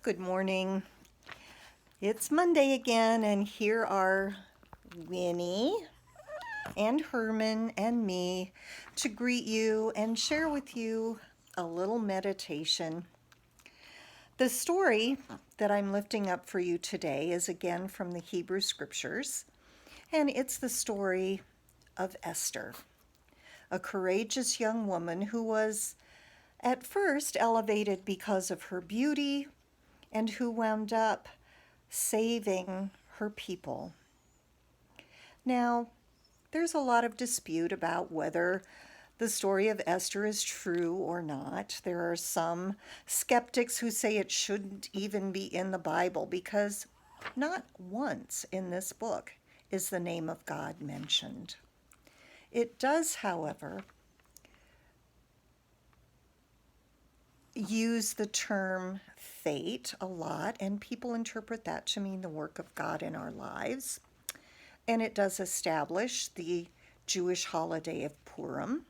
Good morning. It's Monday again, and here are Winnie and Herman and me to greet you and share with you a little meditation. The story that I'm lifting up for you today is again from the Hebrew Scriptures, and it's the story of Esther, a courageous young woman who was at first elevated because of her beauty and who wound up saving her people. Now, there's a lot of dispute about whether the story of Esther is true or not. There are some skeptics who say it shouldn't even be in the Bible because not once in this book is the name of God mentioned. It does, however, use the term fate a lot, and people interpret that to mean the work of God in our lives. And it does establish the Jewish holiday of Purim.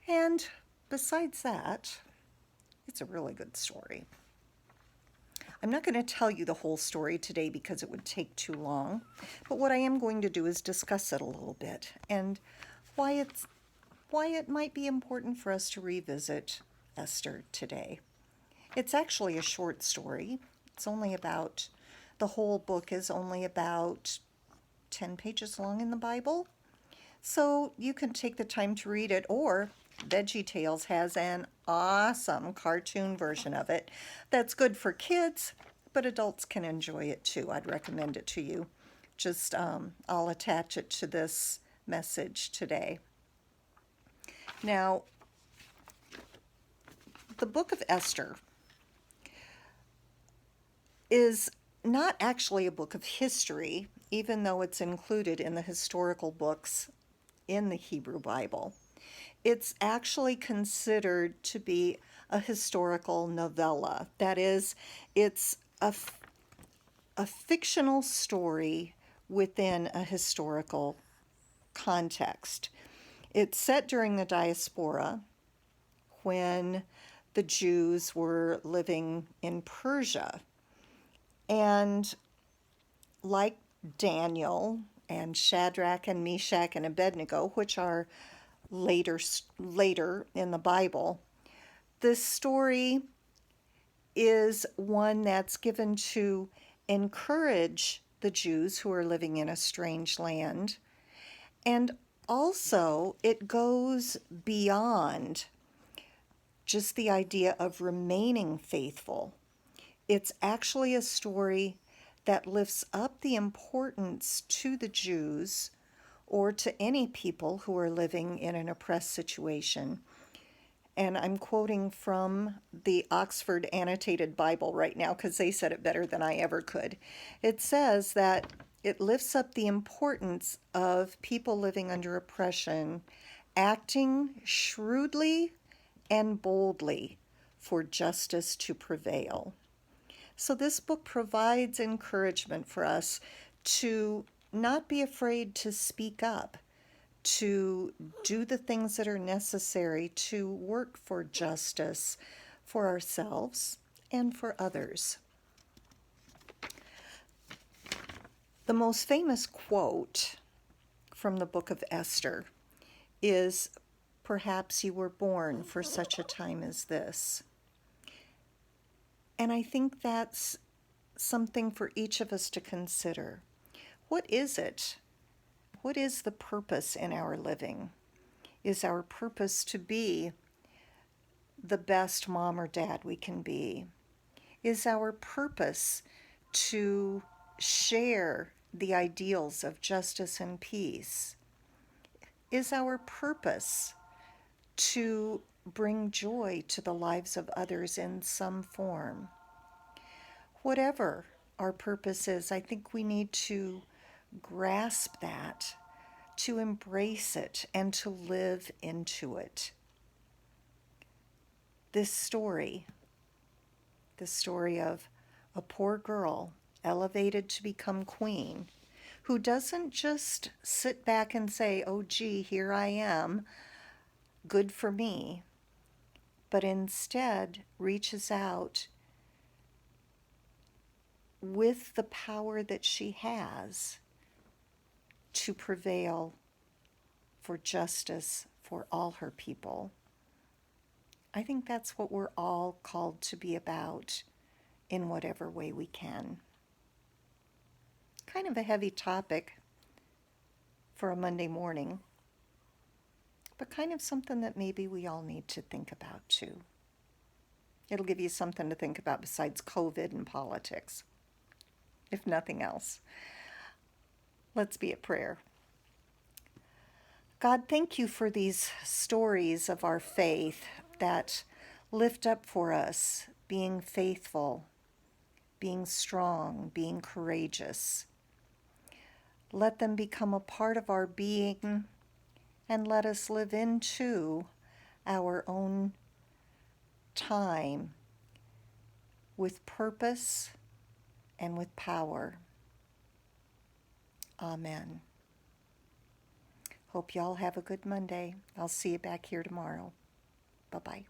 And besides that, it's a really good story. I'm not going to tell you the whole story today because it would take too long, but what I am going to do is discuss it a little bit and why it might be important for us to revisit Esther today. It's actually a short story. The whole book is only about 10 pages long in the Bible. So you can take the time to read it, or VeggieTales has an awesome cartoon version of it that's good for kids, but adults can enjoy it too. I'd recommend it to you. I'll attach it to this message today. Now, the book of Esther is not actually a book of history, even though it's included in the historical books in the Hebrew Bible. It's actually considered to be a historical novella. That is, it's a fictional story within a historical context. It's set during the diaspora when the Jews were living in Persia. And like Daniel and Shadrach and Meshach and Abednego, which are later in the Bible, this story is one that's given to encourage the Jews who are living in a strange land. And also, it goes beyond just the idea of remaining faithful. It's actually a story that lifts up the importance to the Jews or to any people who are living in an oppressed situation. And I'm quoting from the Oxford Annotated Bible right now because they said it better than I ever could. It says that it lifts up the importance of people living under oppression, acting shrewdly and boldly for justice to prevail. So this book provides encouragement for us to not be afraid to speak up, to do the things that are necessary to work for justice for ourselves and for others. The most famous quote from the book of Esther is, "Perhaps you were born for such a time as this." And I think that's something for each of us to consider. What is it? What is the purpose in our living? Is our purpose to be the best mom or dad we can be? Is our purpose to share the ideals of justice and peace? Is our purpose to bring joy to the lives of others in some form? Whatever our purpose is, I think we need to grasp that, to embrace it, and to live into it. This story of a poor girl elevated to become queen, who doesn't just sit back and say, "Oh gee, here I am, good for me," but instead reaches out with the power that she has to prevail for justice for all her people. I think that's what we're all called to be about in whatever way we can. Kind of a heavy topic for a Monday morning, but kind of something that maybe we all need to think about too. It'll give you something to think about besides COVID and politics, if nothing else. Let's be at prayer. God, thank you for these stories of our faith that lift up for us being faithful, being strong, being courageous. Let them become a part of our being and let us live into our own time with purpose and with power. Amen. Hope y'all have a good Monday. I'll see you back here tomorrow. Bye-bye.